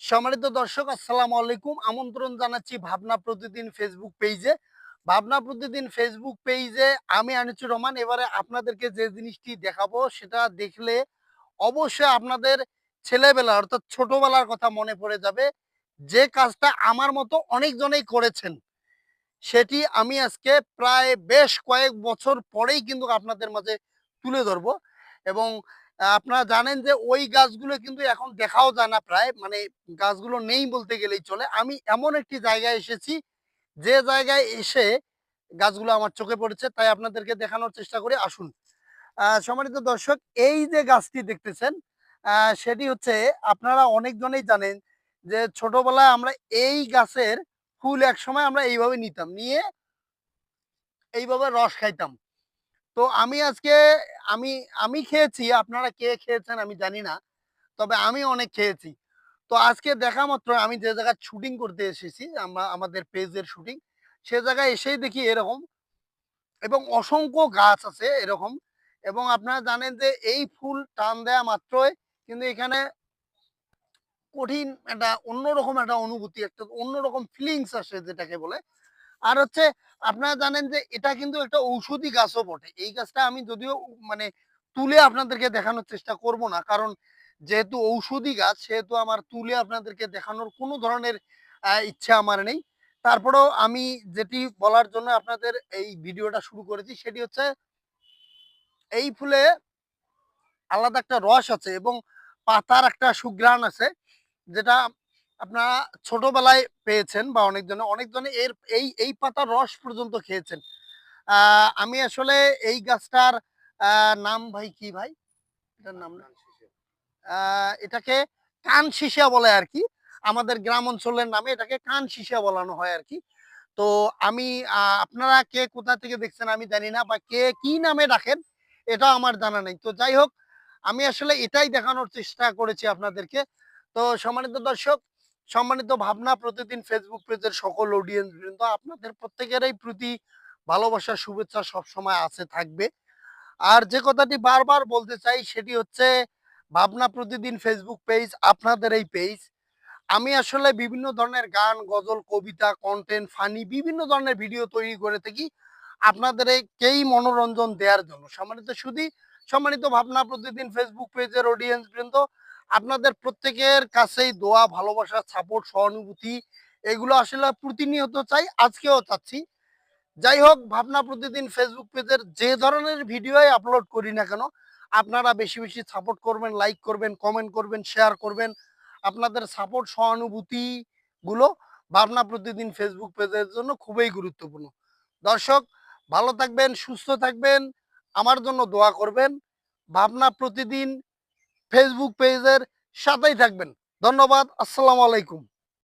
সম্মানিত দর্শক, আসসালামু আলাইকুম। আমন্ত্রণ জানাচ্ছি ভাবনা প্রতিদিন ফেসবুক পেজে। ভাবনা প্রতিদিন ফেসবুক পেজে আমি আনিসুর রহমান। এবারে আপনাদেরকে যে জিনিসটি দেখাবো সেটা দেখলে অবশ্যই আপনাদের ছেলেবেলা অর্থাৎ ছোটবেলার কথা মনে পড়ে যাবে। যে কাজটা আমার মতো অনেকজনেই করেছেন, সেটি আমি আজকে প্রায় বেশ কয়েক বছর পরেই কিন্তু আপনাদের মাঝে তুলে ধরবো। এবং আপনারা জানেন যে ওই গাছগুলো কিন্তু এখন দেখাও যায় না, প্রায় মানে গাছগুলো নেই বলতে গেলেই চলে। আমি এমন একটি জায়গায় এসেছি, যে জায়গায় এসে গাছগুলো আমার চোখে পড়েছে, তাই আপনাদেরকে দেখানোর চেষ্টা করি, আসুন। সম্মানিত দর্শক, এই যে গাছটি দেখতেছেন, সেটি হচ্ছে, আপনারা অনেকজনেই জানেন যে ছোটবেলায় আমরা এই গাছের ফুল একসময় আমরা এইভাবে নিতাম, নিয়ে এইভাবে রস খাইতাম। তো আমি আজকে আমি আমি খেয়েছি, আপনারা কে খেয়েছেন আমি জানি না, তবে আমি অনেক খেয়েছি। তো আজকে দেখা মাত্র আমি যে জায়গায় শুটিং করতে এসেছি, আমাদের পেজের শুটিং, সে জায়গায় এসেই দেখি এরকম, এবং অসংখ্য গাছ আছে এরকম। এবং আপনারা জানেন যে এই ফুল টান দেয়া মাত্রই কিন্তু এখানে কঠিন একটা অন্যরকম একটা অনুভূতি, একটা অন্যরকম ফিলিংস আসে যেটাকে বলে। আর হচ্ছে, আপনারা জানেন যে এটা কিন্তু একটা ঔষধি গাছও বটে। এই গাছটা আমি যদিও মানে তুলে আপনাদেরকে দেখানোর চেষ্টা করব না, কারণ যেহেতু ঔষধি গাছ সেহেতু আমার তুলে আপনাদেরকে দেখানোর কোনো ধরনের ইচ্ছা আমার নেই। তারপরেও আমি যেটি বলার জন্য আপনাদের এই ভিডিওটা শুরু করেছি সেটি হচ্ছে, এই ফুলে আলাদা একটা রস আছে এবং পাতার একটা সুঘ্রাণ আছে, যেটা আপনারা ছোটবেলায় পেয়েছেন, বা অনেকজনে এর এই পাতার রস পর্যন্ত খেয়েছেন। আমি আসলে এই গাছটার নাম ভাই কি ভাই? এটার নাম না? এটাকে কান সীসা বলে আরকি। আমাদের গ্রাম অঞ্চলের নামে এটাকে কান সীসা বলানো হয় আরকি। তো আমি আপনারা কে কোথা থেকে দেখছেন আমি জানি না, বা কে কি নামে ডাকেন এটাও আমার জানা নেই। তো যাই হোক, আমি আসলে এটাই দেখানোর চেষ্টা করেছি আপনাদেরকে। তো সম্মানিত দর্শক, সম্মানিত ভাবনা প্রতিদিন ফেসবুক পেজের সকল অডিয়েন্স বৃন্দ, আপনাদের প্রত্যেকেরই প্রতি ভালোবাসা শুভেচ্ছা সবসময় আছে, থাকবে। আর যে কথাটি বারবার বলতে চাই সেটি হচ্ছে, ভাবনা প্রতিদিন ফেসবুক পেজ আপনাদের এই পেজ। আমি আসলে বিভিন্ন ধরনের গান, গজল, কবিতা, কন্টেন্ট, ফানি বিভিন্ন ধরনের ভিডিও তৈরি করে থাকি আপনাদের এইকেই মনোরঞ্জন দেওয়ার জন্য। সম্মানিত ভাবনা প্রতিদিন ফেসবুক পেজের অডিয়েন্স বৃন্দ, আপনাদের প্রত্যেকের কাছেই দোয়া, ভালোবাসা, সাপোর্ট, সহানুভূতি এগুলো আসলে প্রতিনিয়ত চাই, আজকেও চাচ্ছি। যাই হোক, ভাবনা প্রতিদিন ফেসবুক পেজের যে ধরনের ভিডিওই আপলোড করি না কেন, আপনারা বেশি বেশি সাপোর্ট করবেন, লাইক করবেন, কমেন্ট করবেন, শেয়ার করবেন। আপনাদের সাপোর্ট, সহানুভূতি গুলো ভাবনা প্রতিদিন ফেসবুক পেজের জন্য খুবই গুরুত্বপূর্ণ। দর্শক, ভালো থাকবেন, সুস্থ থাকবেন, আমার জন্য দোয়া করবেন। ভাবনা প্রতিদিন ফেসবুক পেজের সাথেই থাকবেন। ধন্যবাদ। আসসালামু আলাইকুম।